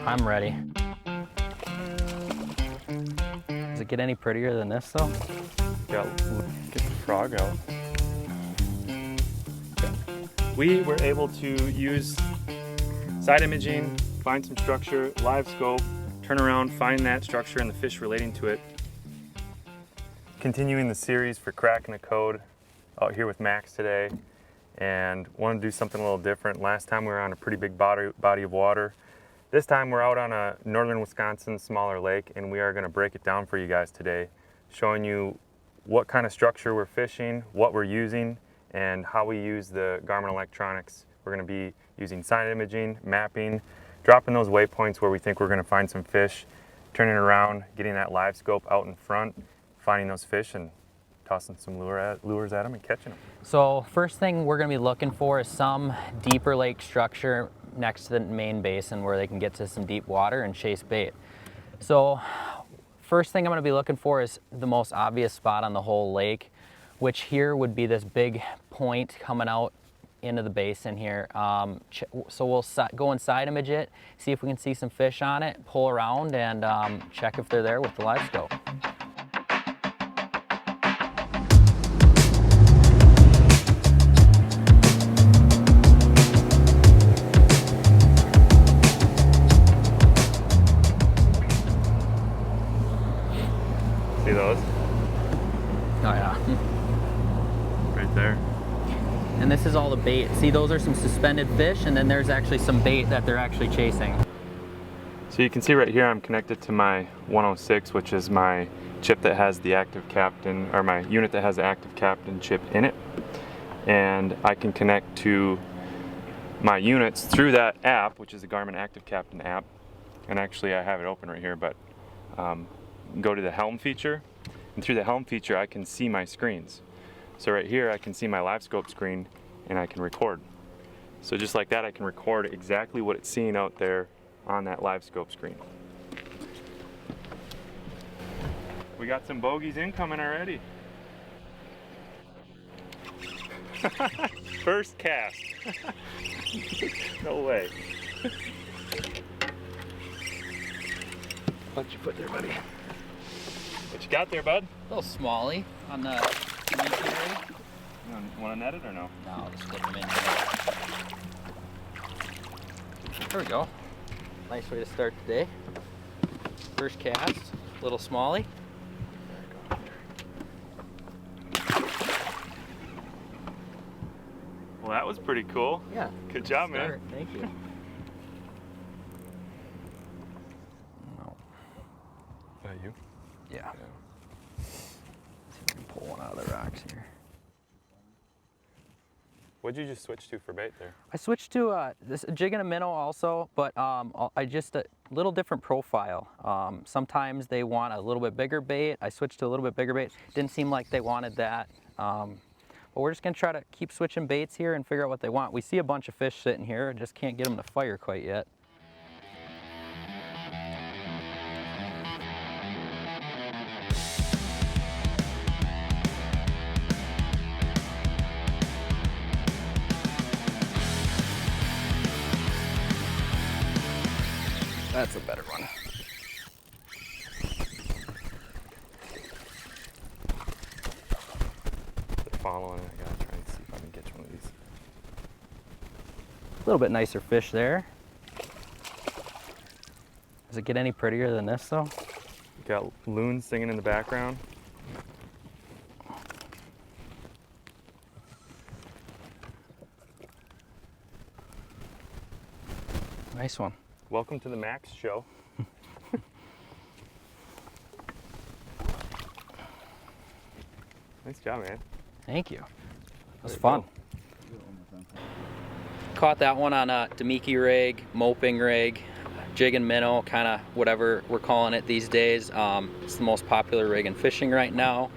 I'm ready. Does it get any prettier than this though? Yeah, get the frog out. We were able to use side imaging, find some structure, LiveScope, turn around, find that structure and the fish relating to it. Continuing the series for cracking the code out here with Max today, and wanted to do something a little different. Last time we were on a pretty big body of water. This time we're out on a northern Wisconsin smaller lake, and we are going to break it down for you guys today, showing you what kind of structure we're fishing, what we're using, and how we use the Garmin electronics. We're going to be using side imaging, mapping, dropping those waypoints where we think we're going to find some fish, turning around, getting that LiveScope out in front, finding those fish and tossing some lures at them and catching them. So first thing we're going to be looking for is some deeper lake structure next to the main basin where they can get to some deep water and chase bait. So first thing I'm going to be looking for is the most obvious spot on the whole lake, which here would be this big point coming out into the basin here. So we'll go and side image it, see if we can see some fish on it, pull around and check if they're there with the LiveScope. See those? Oh yeah. Right there. And this is all the bait. See, those are some suspended fish, and then there's actually some bait that they're actually chasing. So you can see right here I'm connected to my 106, which is my chip that has the active captain, or my unit that has the active captain chip in it. And I can connect to my units through that app, which is the Garmin Active Captain app. And actually I have it open right here, but go to the helm feature, and through the helm feature I can see my screens. So right here I can see my LiveScope screen and I can record. So just like that I can record exactly what it's seeing out there on that LiveScope screen. We got some bogeys incoming already. First cast. No way. Watch your foot there, buddy. What you got there, bud? A little smallie on the rig. You want to net it or no? No, I'll just slip them in. There we go. Nice way to start the day. First cast, little smallie. Well, that was pretty cool. Yeah. Good job, man. Thank you. Is that you? Yeah. See if I can pull one out of the rocks here. What'd you just switch to for bait there? I switched to this jig and a minnow also, but I just a little different profile. Sometimes they want a little bit bigger bait. I switched to a little bit bigger bait. Didn't seem like they wanted that. But we're just gonna try to keep switching baits here and figure out what they want. We see a bunch of fish sitting here, just can't get them to fire quite yet. That's a better one. They're following it. I gotta try and see if I can catch one of these. A little bit nicer fish there. Does it get any prettier than this though? Got loons singing in the background. Nice one. Welcome to the Max show. Nice job, man. Thank you. That was fun. Caught that one on a Demiki rig, moping rig, jig and minnow, kind of whatever we're calling it these days. It's the most popular rig in fishing right now.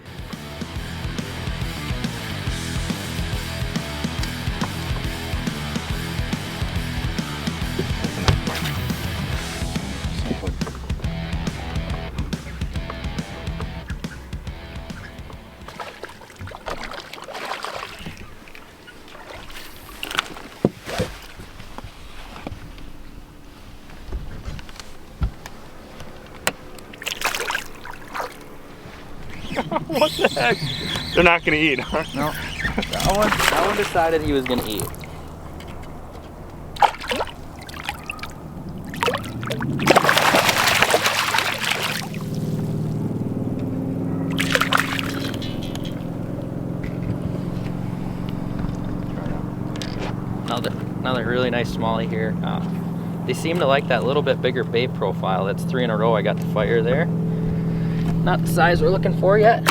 What the heck? They're not gonna eat, huh? No, that one decided he was gonna eat. Another really nice smallie here. They seem to like that little bit bigger bait profile. That's 3 in a row I got to fire there. Not the size we're looking for yet.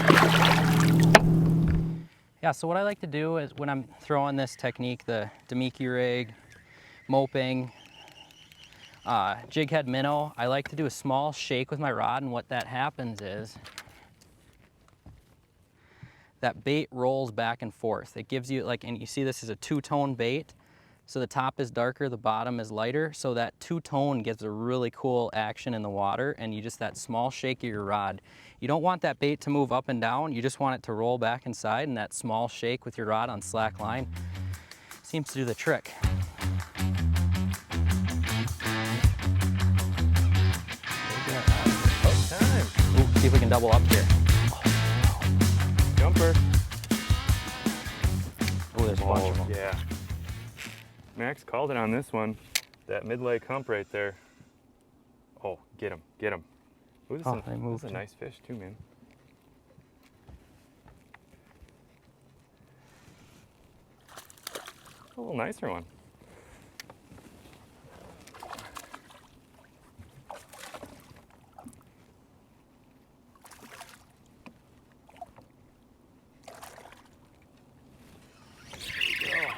Yeah, so what I like to do is when I'm throwing this technique, the Demiki rig, moping, jig head minnow, I like to do a small shake with my rod, and what that happens is that bait rolls back and forth. It gives you like, and you see this is a two-tone bait. So the top is darker, the bottom is lighter. So that two-tone gives a really cool action in the water, and you just, that small shake of your rod. You don't want that bait to move up and down, you just want it to roll back inside, and that small shake with your rod on slack line seems to do the trick. Oh, time. Ooh, see if we can double up here. Jumper. Oh, there's a bunch of them. Yeah. Max called it on this one. That mid-leg hump right there. Oh, get him, get him. Ooh, this is a nice fish too, man. A little nicer one.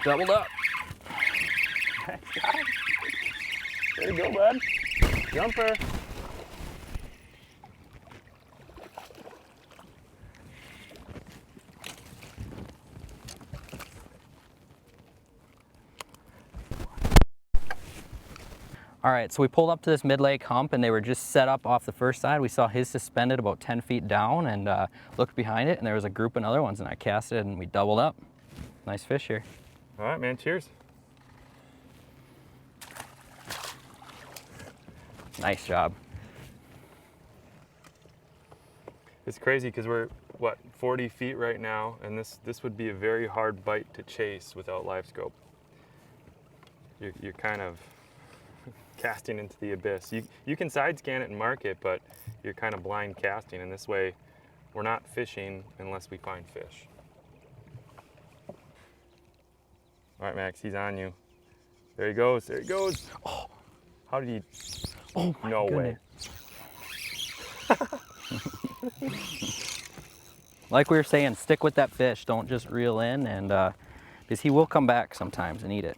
Doubled up. There you go, bud. Jumper. All right, so we pulled up to this mid-leg hump, and they were just set up off the first side. We saw his suspended about 10 feet down, and looked behind it, and there was a group of other ones, and I cast it, and we doubled up. Nice fish here. All right, man, cheers. Nice job. It's crazy because we're, what, 40 feet right now, and this would be a very hard bite to chase without LiveScope. You're kind of casting into the abyss. You can side scan it and mark it, but you're kind of blind casting, and this way we're not fishing unless we find fish. All right, Max, he's on you. There he goes, there he goes. Oh, how did he? Oh my no goodness. way. Like we were saying, stick with that fish. Don't just reel in, and because he will come back sometimes and eat it.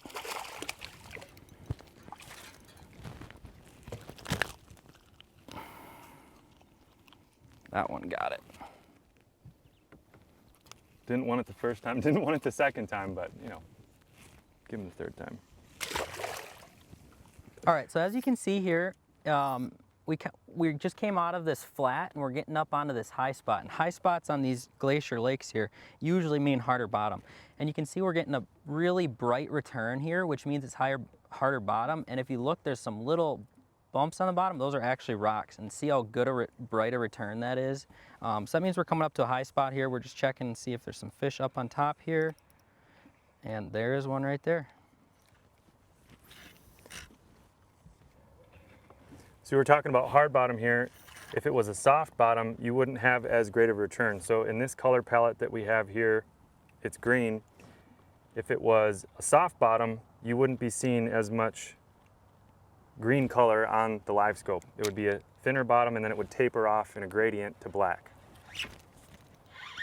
That one got it. Didn't want it the first time, didn't want it the second time, but you know, give him the third time. All right, so as you can see here, we just came out of this flat, and we're getting up onto this high spot. And high spots on these glacier lakes here usually mean harder bottom. And you can see we're getting a really bright return here, which means it's harder bottom. And if you look, there's some little bumps on the bottom. Those are actually rocks, and see how good bright a return that is. So that means we're coming up to a high spot here. We're just checking to see if there's some fish up on top here. And there is one right there. So we were talking about hard bottom here. If it was a soft bottom, you wouldn't have as great of a return. So in this color palette that we have here, it's green. If it was a soft bottom, you wouldn't be seeing as much green color on the LiveScope. It would be a thinner bottom, and then it would taper off in a gradient to black.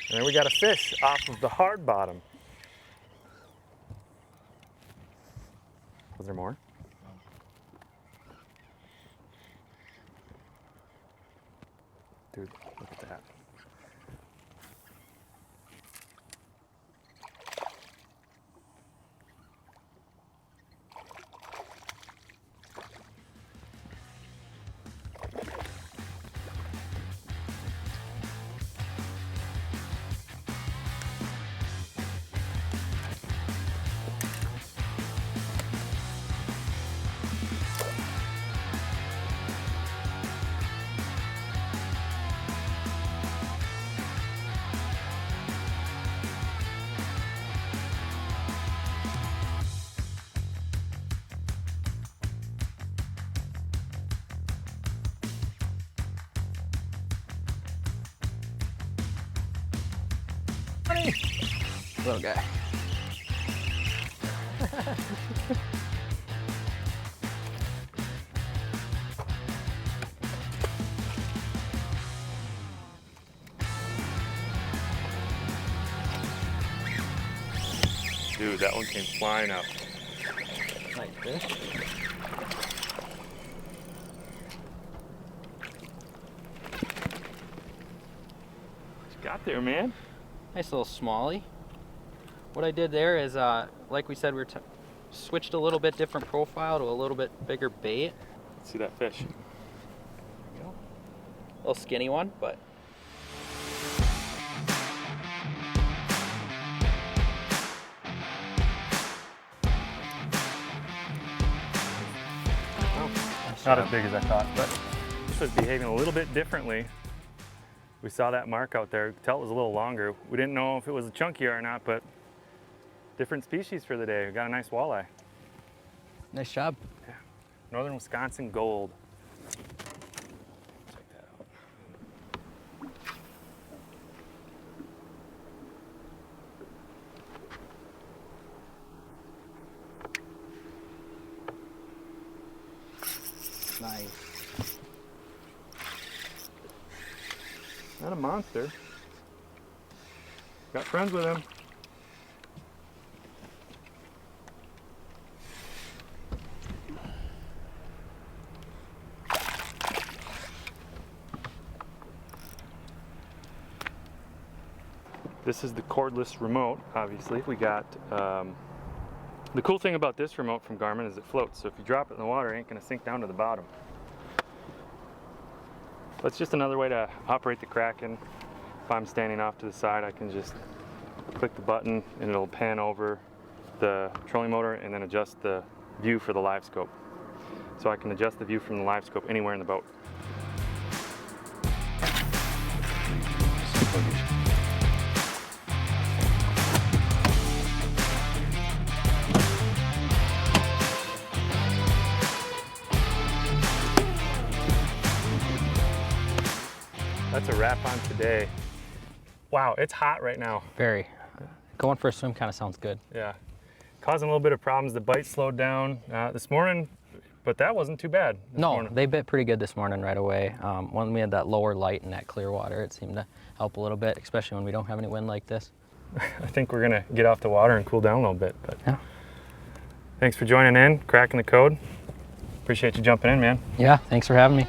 And then we got a fish off of the hard bottom. Was there more? Dude, look at that. Hey, little guy. Dude, that one came flying up. Nice fish. What you got there, man? Nice little smallie. What I did there is, like we said, we switched a little bit different profile to a little bit bigger bait. Let's see that fish. There we go. Little skinny one, but Not as big as I thought, but this was behaving a little bit differently. We saw that mark out there. You could tell it was a little longer. We didn't know if it was a chunkier or not, but different species for the day. We got a nice walleye. nice job. Yeah. Northern Wisconsin gold. Check that out. Nice. Not a monster. Got friends with him. This is the cordless remote, obviously. We got, the cool thing about this remote from Garmin is it floats. So if you drop it in the water, it ain't gonna sink down to the bottom. That's just another way to operate the Kraken. If I'm standing off to the side, I can just click the button and it'll pan over the trolling motor and then adjust the view for the LiveScope. So I can adjust the view from the LiveScope anywhere in the boat. That's a wrap on today. Wow, it's hot right now. Very. Going for a swim kind of sounds good. Yeah, causing a little bit of problems. The bite slowed down this morning, but that wasn't too bad. No, they bit pretty good this morning right away. When we had that lower light and that clear water, it seemed to help a little bit, especially when we don't have any wind like this. I think we're gonna get off the water and cool down a little bit. But yeah. Thanks for joining in, cracking the code. Appreciate you jumping in, man. Yeah, thanks for having me.